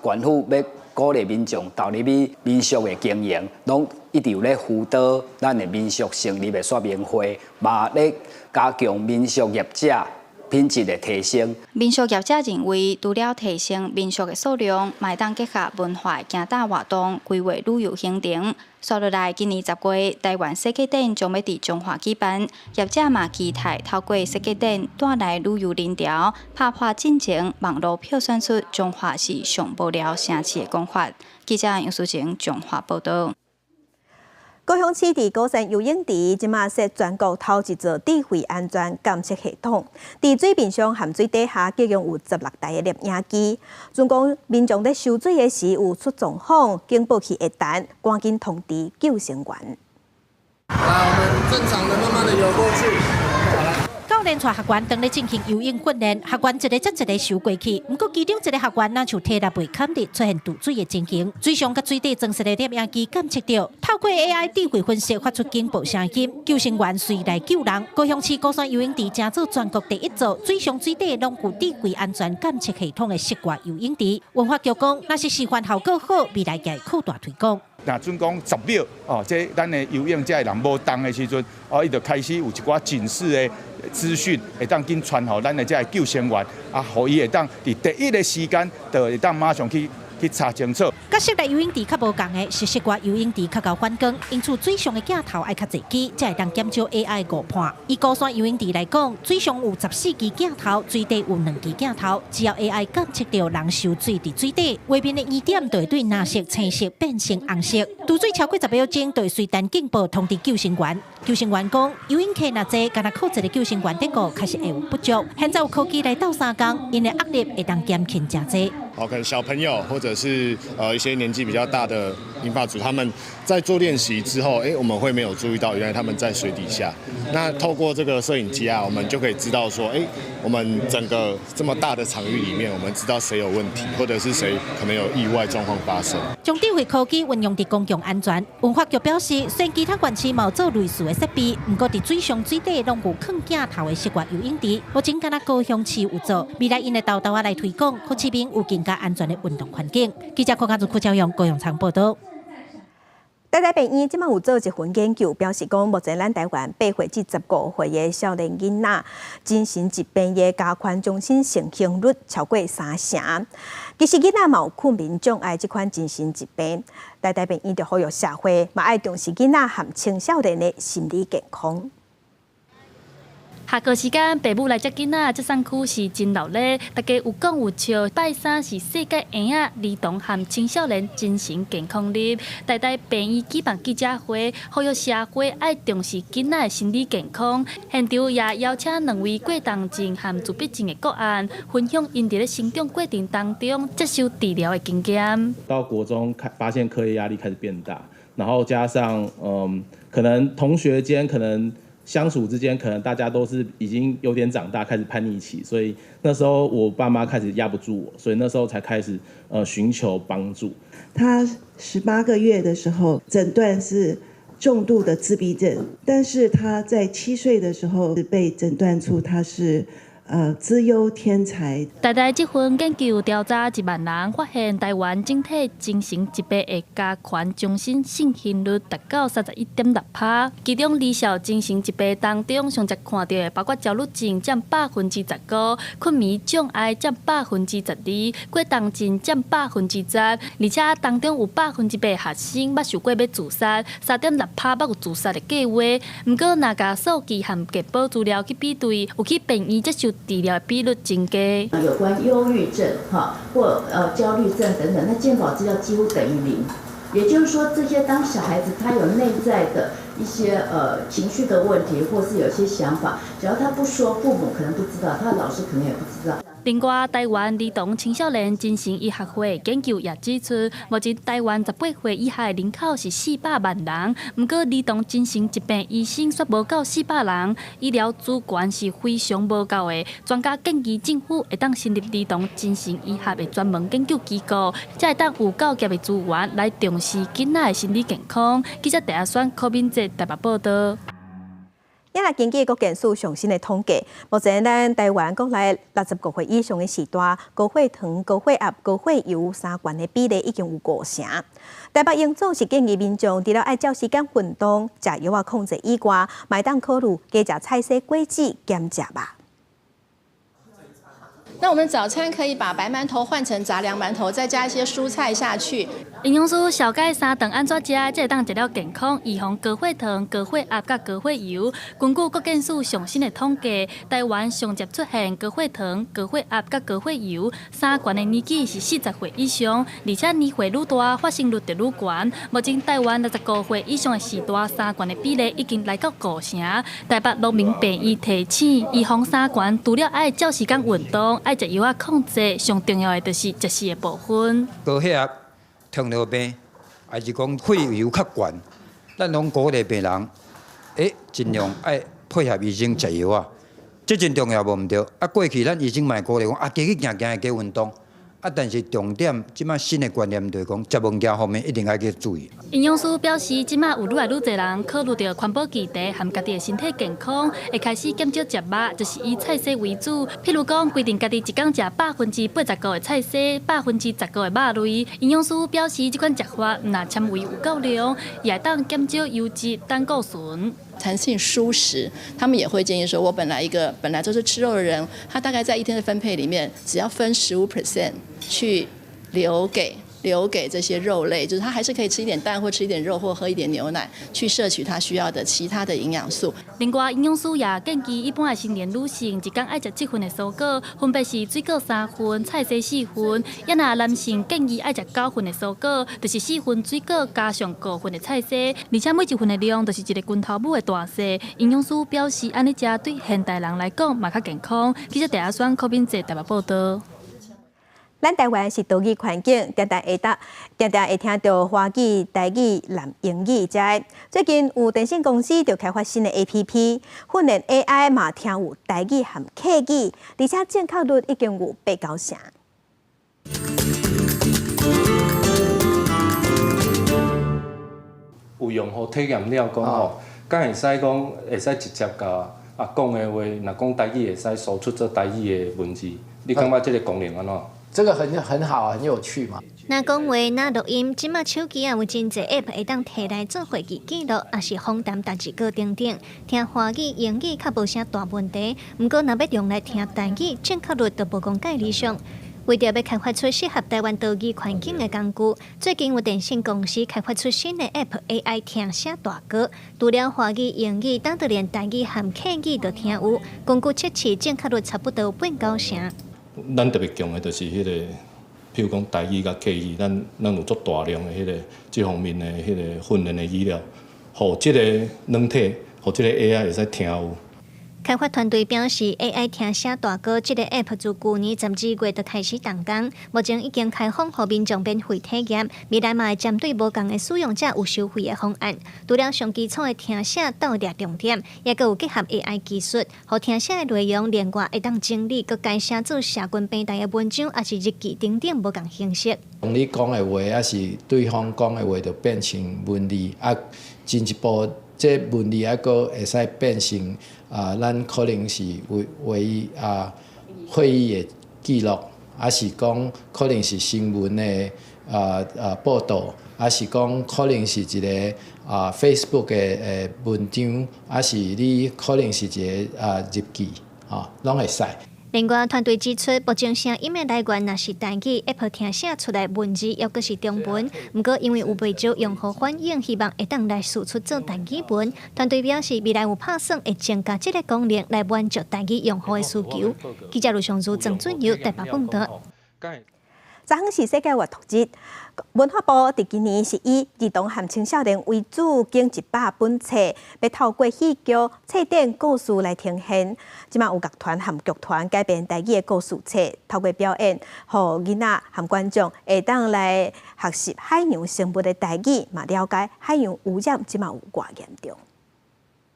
县府要鼓励民众投入去民宿的经营，拢一直有咧辅导咱的民宿成立的说明会，嘛咧加强民宿业者品质的提升。民宿业者认为，除了提升民宿的数量，嘛会当结合文化的行踏活动，规划旅游行程。说落来，今年10月，台湾设计展将要伫中华举办，业者嘛期待透过设计展带来旅游人潮，打破进前网络票选出中华是上无聊城市的讲法。记者杨淑晴中华报道。高雄市伫高山游泳池，即马设全国头一座智慧安全监测系统。伫水面上含水底下，计共有16台的摄影机。准讲民众在游水的时有出状况，警报器一弹，赶紧通知救生员。来，我们正常的慢慢的游过去。教练带学员当咧进行游泳训练，学员一个接一个游过去。不过其中一个学员像体力未堪力，出现渡水的情形。水上甲水底装饰的摄影机监测到，透过 AI 智慧分析，发出警报声音，救生员随来救人。高雄市高山游泳池正做全国第一座水上水底拢有智慧安全监测系统的室外游泳池。文化局讲，若是示范效果好，未来会扩大推广。那准讲10秒哦，这咱的游泳这人无动的时阵，哦，伊就开始有一寡警示的资讯，会当紧传互咱的这救生员，啊，互伊会当伫第一个时间，就会当马上去查清楚。甲室内游泳池较无共的是，室外游泳池较高反光，因此水上的镜头爱较侪支，才会当减少 AI 误判。以高山游泳池来讲，水上有14支镜头，水底有2支镜头，只要 AI 监测到人受水伫水底，画面的疑点就会对蓝色、青色变成红色。渡水超过10秒钟，就会随单警报通知救生员。救生员讲，游泳客若多，敢若靠一个救生员顶个，确实会有不足。现在有科技来斗3工，因的压力会当减轻真济。可能小朋友或者是一些年纪比较大的银发族，他们在做练习之后，我们会没有注意到，原来他们在水底下。那透过这个摄影机啊，我们就可以知道说，我们整个这么大的场域里面，我们知道谁有问题，或者是谁可能有意外状况发生。将智慧科技运用伫公共安全，文化局表示，虽然其他县市冇做类似的设备，不过伫水上水底拢有放镜头的室外游泳池，目前敢若高雄市有做，未来因会豆豆来推广，让市民有更加安全的运动环境。记者柯家祖、柯昭阳、高雄场报道。台北医即马有做一份研究，表示讲目前咱台湾8岁至15岁的少年囡仔精神疾病的加权中心盛行率超过3成。其实囡仔嘛有困眠障碍这款精神疾病，台北医就呼吁社会嘛爱重视囡仔和青少年的心理健康。下课时间，爸母来接囡仔，这山区是真热闹。大家有讲有笑，拜三是世界婴仔儿童和青少年精神健康日。台大病院举办记者会，呼吁社会爱重视囡仔的心理健康。现场也邀请2位过动症和自闭症的个案，分享因伫咧成长过程当中接受治疗的经验。到国中发现课业压力开始变大，然后加上可能同学间可能相处之间，可能大家都是已经有点长大，开始叛逆期，所以那时候我爸妈开始压不住我，所以那时候才开始寻求帮助。他18个月的时候诊断是重度的自闭症，但是他在7岁的时候被诊断出他是资优天才。台大这份研究调查1万人，发现台湾整体精神疾病的加权终身盛行率达到31.6%，其中离校精神疾病当中上常看到的包括焦虑症占19%，困眠障碍占12%，过动症占10%，而且当中有8%学生捌想过要自杀，3.6%捌有自杀的计划。不过，若甲数据和健保资料去比对，有去病院接受治疗的比率增加。有关忧郁症或焦虑症等等，那健保资料几乎等于0。也就是说，这些当小孩子他有内在的一些情绪的问题，或是有些想法，只要他不说，父母可能不知道，他的老师可能也不知道。另外，台湾儿童青少年精神医学会研究也指出，目前台湾18岁以下的人口是400万人，不过儿童精神疾病医生却无到400人，医疗资源是非常无够的。专家建议政府会当成立儿童精神医学的专门研究机构，才会当有够格的资源来重视囡仔的心理健康。记者第一选柯敏哲台北报道。也来根据国健署上新的统计，目前咱台湾国内65岁以上的时代，高血糖、高血压、高血油3悬的比例已经有50%。台北营总是建议民众除了爱照时间运动、食药啊控制以外，麦当考虑加食菜色果子兼食肉。那我们早餐可以把白馒头换成杂粮馒头，再加一些蔬菜下去。营养师小解3顿安怎食，才会当食了健康，预防高血糖、高血压、甲高血油。根据国健署上新的统计，台湾上接出现高血糖、高血压、甲高血油3悬的年纪是40岁以上，而且年岁愈大，发生率就愈悬。目前台湾65岁以上的时代3悬的比例已经来到50%。台北农民病院提醒，预防3悬，除了爱照时间运动，爱食药控制，上重要的就是食食的部分。高血压、糖尿病，还是讲血油较悬，咱拢鼓励病人，尽量爱配合医生食药啊，这真重要无毋对。过去咱医生嘛鼓励讲，加去行加运动。但是重点，即马新的观念就是讲，食物件方面一定要去注意。营养师表示，即马有愈来愈侪人考虑到环保议题和家己的身体健康，会开始减少食肉，就是以菜色为主。譬如讲，规定家己一天食89%的菜色，19%的肉类。营养师表示，这款食法毋但纤维有够量，也当减少油脂、胆固醇。弹性蔬食，他们也会建议说，我本来就是吃肉的人，他大概在一天的分配里面，只要分15% 去留给这些肉类，就是他还是可以吃一点蛋，或吃一点肉，或喝一点牛奶，去摄取他需要的其他的营养素。另外，营养师也建议一般的成年女性一天爱食7份的蔬果，分别是水果3份、菜色4份；也若男性建议爱食9份的蔬果，就是4份水果加上5份的菜色，而且每1份的量就是一个拳头母的大小。营养师表示，安尼食对现代人来讲嘛较健康。记者第一选柯敏哲台北报道。咱台湾是多语环境，常常会听到华语、台语、南英语在。最近有电信公司就开发新的 APP， 训练 AI 嘛听有台语和客语，而且正确率已经有80%。有用户体验了讲吼，敢会使讲会使直接甲讲的话，若讲台语会使输出做台语的文字，你感觉这个功能安怎？这个很好啊，很有趣嘛。那讲话、那录音，即马手机也有真侪 App 会当摕来做会议记录，也是访谈答字稿等等。听华语、英语较无啥大问题，毋过若要用来听台语，正确率就无讲介理想。为着要开发出适合台湾多语环境的工具，最近有电信公司开发出新的 App AI 听写大稿，除了华语、英语，当得连台语和客语都听有。根据测试，正确率差不多80%。咱特别强的就是迄个，譬如讲台语甲客语，咱有足大量的这方面的训练的资料，互这个软体，互这个 AI 会使听有。开发团队表示 ，AI 听写大稿这个 App 自去年12月就开始动工，目前已经开放予民众免费体验。未来嘛会针对无同的使用者有收费的方案。除了上基础的听写到掠重点，也佮有结合 AI 技术，互听写的内容另外会当整理，佮改写做社群平台的文章，也是日记等等无同形式。当你讲的话，还是对方讲的话，就变成文字，进一步这文字还佫会使变成咱可能是为会议的记录，还是讲可能是新闻的报道，还是讲可能是一个Facebook 的文章，还是你可能是一个日记，拢会使。另外，团队指出，目前声音的来源若是台语，会听写出来文字，又佫是中文。不过，因为有袂少用户反映，希望会当来输出做台语文。团队表示，未来有打算会增加这个功能，来满足台语用户的需求。记者卢尚如、郑准佑台北报道。昨昏是世界阅读日，文化部伫今年是以儿童和青少年为主，经100本册，要透过戏剧、册展故事来呈现。即马有乐团和剧团改编台语的故事册，透过表演，互囡仔和观众会当来学习海洋生物的台语，嘛了解海洋污染即马有偌严重。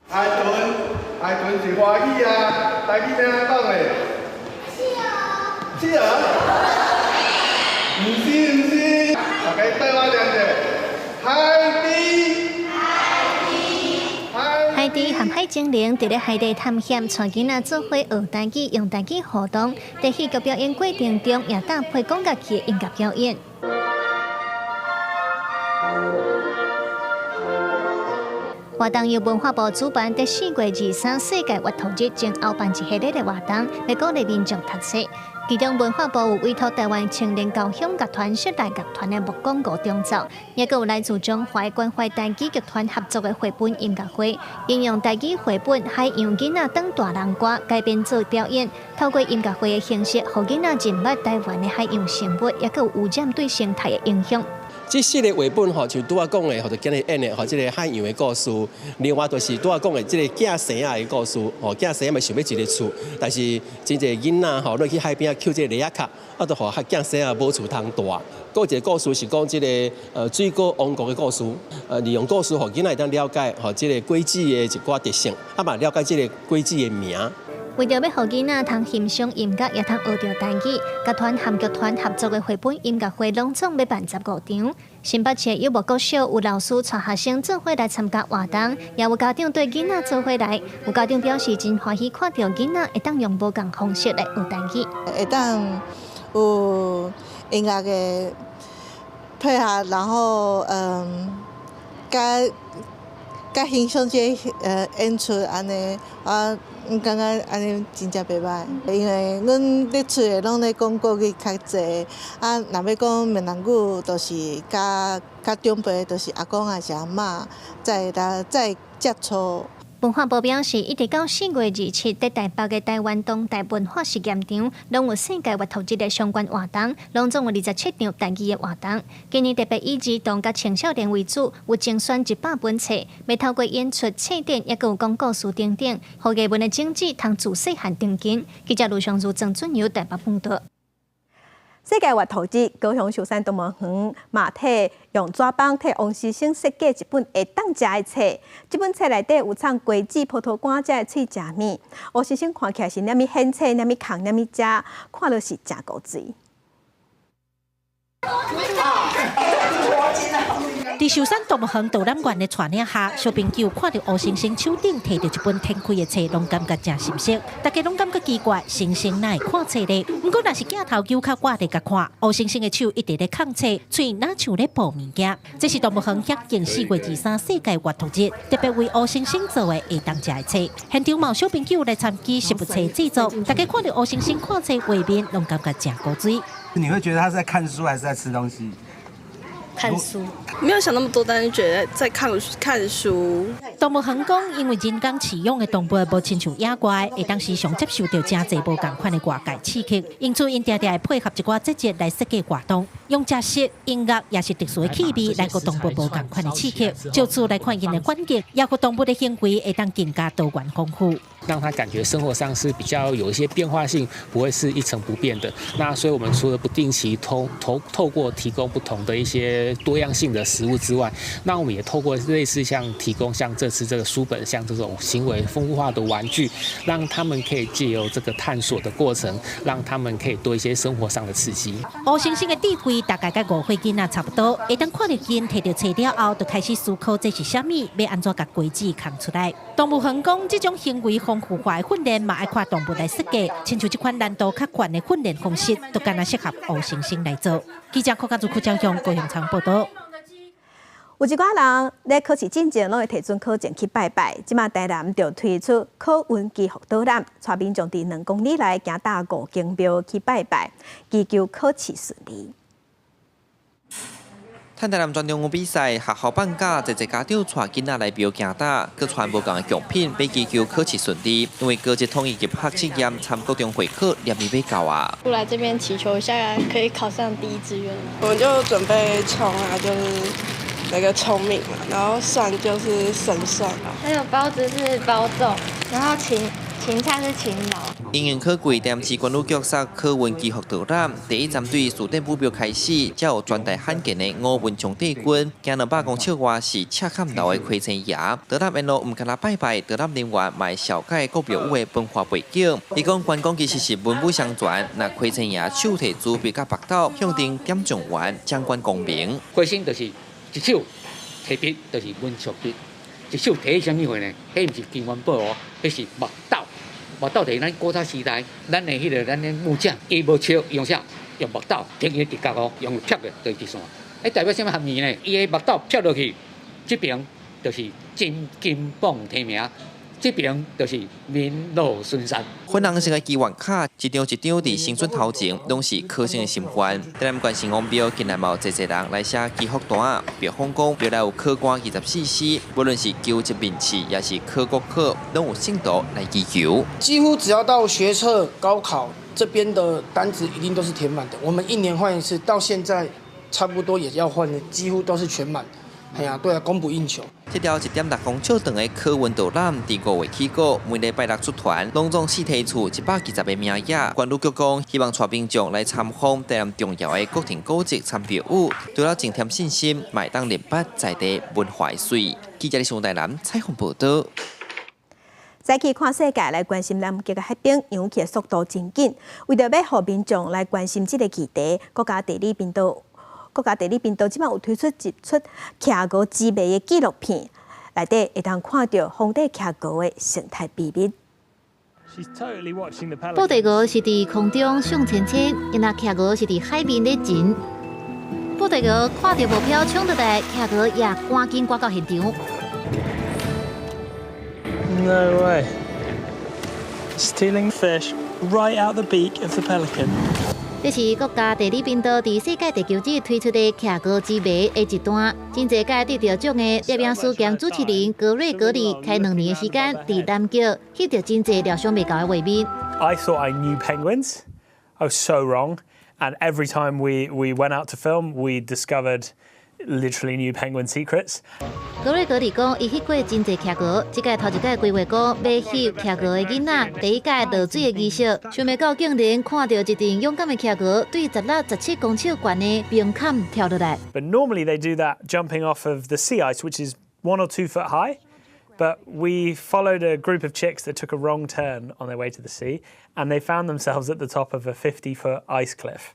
海豚是欢喜啊，台语怎样讲的？企鹅。唔是，大家对我念者，海底和海精灵伫咧海底探险，带囡仔做伙学台语，用台语互动。在戏剧表演过程中，也搭配广乐器的音乐表演。活动由文化部主办，在4月23世界阅读日前后办一系列的活动，来鼓励民众读书。其中文化部有委托台湾青年交响乐团室内乐团的木广告中奏，也有来自中华关怀台语剧团合作的绘本音乐会，应用台语绘本《海洋囡仔当大人歌》改编做表演，透过音乐会的形式，互囡仔认捌台湾的海洋生物，也有污染对生态的影响。这系列绘本吼，像拄仔讲的，或者今日演的，吼，这个海洋的故事；另外就是拄仔讲的，这个囝生仔的故事。吼，囝生仔嘛想要一个厝，但是真侪囡仔吼，落去海边捡这个螺仔壳，啊，都互囝生仔无厝通住。搁一个故事是讲这个水果王国的故事，利用故事互囡仔会当了解吼，这个轨迹的一寡特性，啊嘛了解这个轨迹的名。为着要互囡仔通欣赏音乐，也通学着台语，乐团和剧团合作的绘本音乐会，拢总要办15场。新北市有无国小有老师带学生做伙来参加活动，也有家长对囡仔做伙来。有家长表示真欢喜看到囡仔会当用无共方式来学台语，会当有音乐的配合，然后甲欣赏这演出安尼感觉安尼真正袂歹，因为阮咧厝诶拢咧讲国语较济，若要讲闽南语，就是甲长辈，就是阿公还是阿嬷，再接触。文化部表示，一直到4月27日，在台北的台湾东大文化实验场，拢有世界阅读日的相关活动，拢总有27场台语的活动。今年特别以儿童甲青少年为主，有精选100本册，要透过演出、册展，也有讲故事等等，互艺文的种子通自细汉定根。记者卢尚如、郑准佑台北报道。世界阅读日，高雄寿山动物园马体用纸板替王师生设计一本会当食的册。这本册内底有藏瓜子、葡萄干这脆食物。王师生看起来是那么显脆、那么空、那么食，看落是真高水。伫寿山动物园导览员的带领下，小朋友看到吴星星手顶摕着一本天开的册，拢感觉真熟悉。大家拢感觉奇怪，星星哪会看册呢？不过若是镜头揪较我哋甲看，吴星星的手一直咧扛册，嘴哪像咧剥物件。这是动物园协定4月23世界阅读日，特别为吴星星做的会当食的册。现场有小朋友来参与食物册制作，大家看到吴星星看册画面，拢感觉真高水。你会觉得他是在看书还是在吃东西？看书，没有想那么多，但是觉得在看书。动物园讲，因为人工饲养的动物无亲像野外，会当时常接受到真侪无同款的外界刺激，因此因常常会配合一寡节节来设计活动，用食食、音乐也是特殊的气味来给动物无同款的刺激，就此来看因的环境，也给动物的行为会当更加多元丰富。让他感觉生活上是比较有一些变化性，不会是一成不变的。那所以我们除了不定期透过提供不同的一些多样性的食物之外，那我们也透过类似像提供像这次这个书本，像这种行为丰富化的玩具，让他们可以借由这个探索的过程，让他们可以多一些生活上的刺激。吴先生的智慧大概跟5岁囡仔差不多，会当看到囡摕到册了后，就开始思考这是啥物，要安怎甲规矩扛出来。动物园讲，这种行为丰富化的训练嘛，爱看动物来设计，亲像这款难度较悬的训练方式，都敢若适合吴先生来做。记者柯家祖、柯昭雄、高雄昌报道。有一寡人咧考试进前，拢会提准考前去拜拜。即马台南就推出考运祈福导览，带民众伫2公里内行到5间庙去拜拜，祈求考试顺利。台南全中有比赛，学校放假，一家长带囡仔来庙行打，佮传无共的奖品，被祈求考试顺利。因为高级统一入学测验参国中会考念力要高啊。过来这边祈求一下，可以考上第1志愿。我们就准备冲啊，就是那个聪明嘛，然后算就是神算啊。还有包子是包粽，然后芹菜是勤劳。因缘可贵，台南市管理局设考运祈福导览，第一站对书店目标开始，才有全台罕见的5运冲帝君，行200公尺外是赤坎楼的亏钱爷。导览沿路唔敢若拜拜，导览人员卖小解各庙宇的文化背景。伊讲观光其实是文武相传，那亏钱爷手提珠笔甲白刀，向顶点状元，掌管公平。亏钱就是一手提笔，就是文学笔；一手提什么货呢？迄唔是金元宝哦，迄是木刀。木刀就是咱古早时代，咱的木匠，伊无敲用啥？用木刀，平伊直角哦，用劈的就是一线。代表什么含义呢？伊的木刀劈落去，这边就是真金榜题名，这边就是名落孙山。粉红色的祈愿卡，一张一张伫新春头前，拢是考生的心愿。台南县城隍庙近来嘛有侪人来写祈福单，庙方讲庙内有考官24时，无论是求职面试，也是考国考，拢有信徒来祈求。几乎只要到学测、高考这边的单子，一定都是填满的。我们1年换一次，到现在差不多也要换的，几乎都是全满。哎呀，对啊，供不应求。这条1.6公尺长的考运导览，伫5月起过，每礼拜6出团，隆重试题处120个名额。管理局讲，希望带民众来参访台南重要的国庭古迹参庙宇，对了增添信心，迈当联拔在地文化水。记者李上台南采访报道。早起看世界，来关心南极的海冰扬起的速度真紧。为着要让民众来关心这个议题，国家地理频道即摆有推出一出骑鹅之谜的纪录片，内底会当看到荒地骑鹅的生态秘密。布袋鹅是伫空中向前倾，因那骑鹅是伫海面咧沉。布袋鹅看到目标冲落来，骑鹅也赶紧赶到现场。No way! Stealing fish right out the beak of the pelican. 这是国家地理频道伫世界地球日推出的骑鹅之谜的一段，真侪届得到奖的摄影师兼主持人格瑞格里，开2年的时间伫南极翕到真侪料想未到的画面。I thought I knew penguins. I was so wrong. And every time we went out to film, we discovered literally new penguin secrets. 格瑞格里讲，伊翕过真侪骑鹅，即届头一届规划讲要翕骑鹅的囡仔，第一届落水的仪式，想袂到竟然看到一阵勇敢的骑鹅对16、17公尺悬的冰坎跳落来。But normally they do that jumping off of the sea ice, which is 1 or 2 foot high. But we followed a group of chicks that took a wrong turn on their way to the sea, and they found themselves at the top of a 50-foot ice cliff.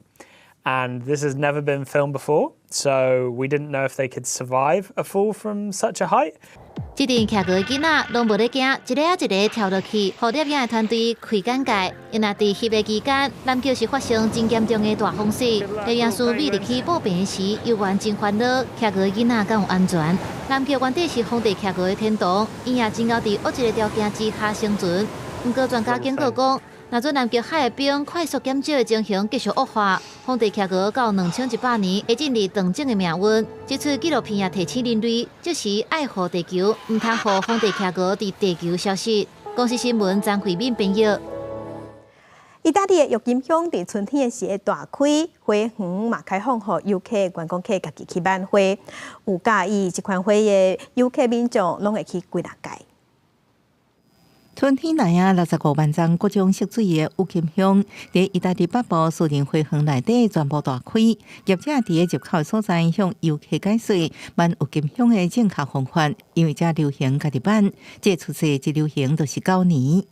And this has never been filmed before, so we didn't know if they could survive a fall from such a height. 这阵骑鹅的囡仔拢无咧惊，一个一个跳落去，互摄影的团队开眼界。因为伫翕的期间，南极是发生真严重的大风雪，摄影师美入去报病时，游玩真烦恼，骑鹅的囡仔敢有安全？南极原底是荒地骑鹅的天堂，伊也真够伫恶劣的条件之下生存。不过专家警告讲，若做南极海的冰快速减少的情形继续恶化，荒地骑鹅到2100年会进入断种的命运。这次纪录片也提醒人类，就是爱护地球，唔通互荒地骑鹅伫地球消失。公司新闻张慧敏编译。意大利的郁金香伫春天时会大开，花园嘛开放予游客、观光客家己去买花。有介意这款花的游客民众，拢会去几大街。春天来啊！65万张各种色水的乌金香，在意大利北部私人花园内底全部大开。业者伫个入口所在向游客解说办乌金香的正确方法，因为这流行家己办，这出世一流行就是9年。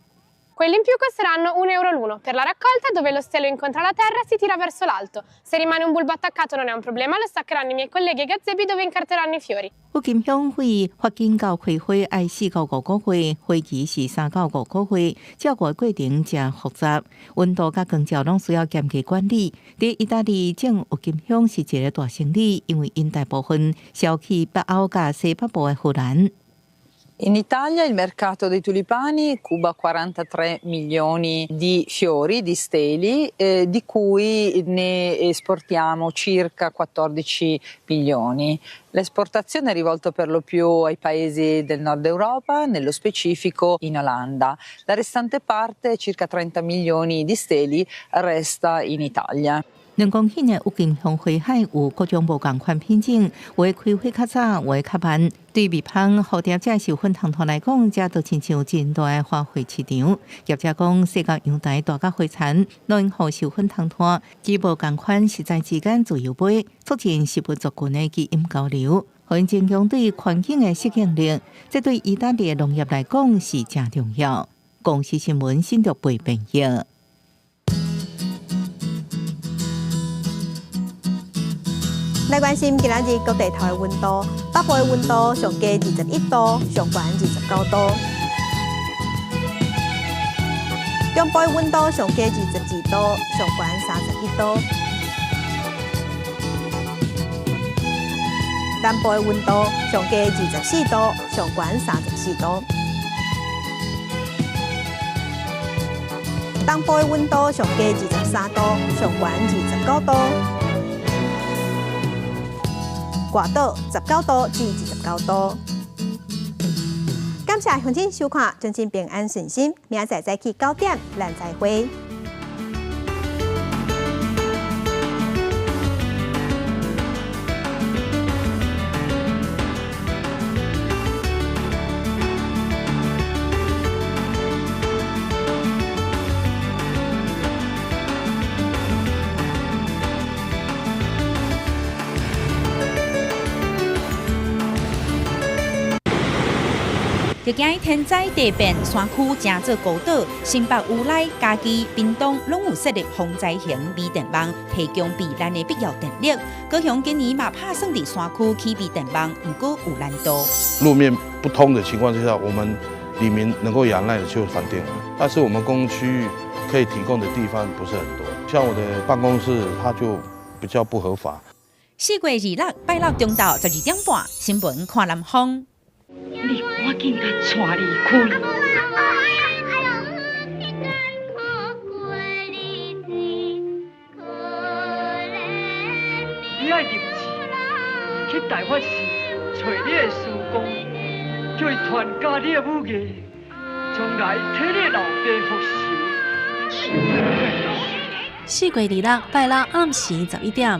Quelli in più costeranno €1 l'uno. Per la raccolta, dove lo stelo incontra la terra, si tira verso l'alto. Se rimane un bulbo attaccato non è un problema, lo staccheranno i miei colleghi e gazebi dove incarteranno i fiori. 乌金香花发根到开花爱4到5个月，花期是3到5个月，照顾过程真复杂，温度甲光照拢需要严格管理。在意大利种乌金香是一个大生意，因为因大部分销去北欧甲西北部的荷兰。 In Italia il mercato dei tulipani cuba 43 milioni di fiori, di steli, di cui ne esportiamo circa 14 milioni. L'esportazione è rivolta per lo più ai paesi del nord Europa, nello specifico in Olanda. La restante parte, circa 30 milioni di steli, resta in Italia. 人工品的乌金香花海有各种无共款品种，有的开花较早，有的较慢。对蜜蜂、蝴蝶这授粉糖团来讲，这都亲像真大的花卉市场。业者讲，世界阳台大甲花残，能因互授粉糖团，只无共款实在之间自由买，促进食物族群的基因交流，互因增强对环境的适应力。这对意大利的农业来讲是真重要。公司新闻新竹陪朋友。 来关心今仔日各地头的温度，北部的温度上低21度，上悬29度；中部的温度上低22度，上悬31度；南部的温度上低24度，上悬34度；东部的温度上低23度，上悬29度。 外岛19度至29度。感谢乡亲收看，祝您平安顺心。明仔早起9点，咱再会。就惊天灾地变，山区正做孤岛，新北、乌来、嘉义、屏东拢有设立防灾型微电网，提供避难的必要电力。高雄今年嘛拍算伫山区起微电网，不过有难度。路面不通的情况之下，我们里民能够仰赖的就是饭店，但是我们公共区域可以提供的地方不是很多，像我的办公室，它就比较不合法。4月26拜六中昼12点半，新闻看南方。 你赶紧甲带离开！你爱入寺去大法寺找你的师公，叫伊传教你的武艺，将来替你老爸复仇。4月26拜六暗时11点，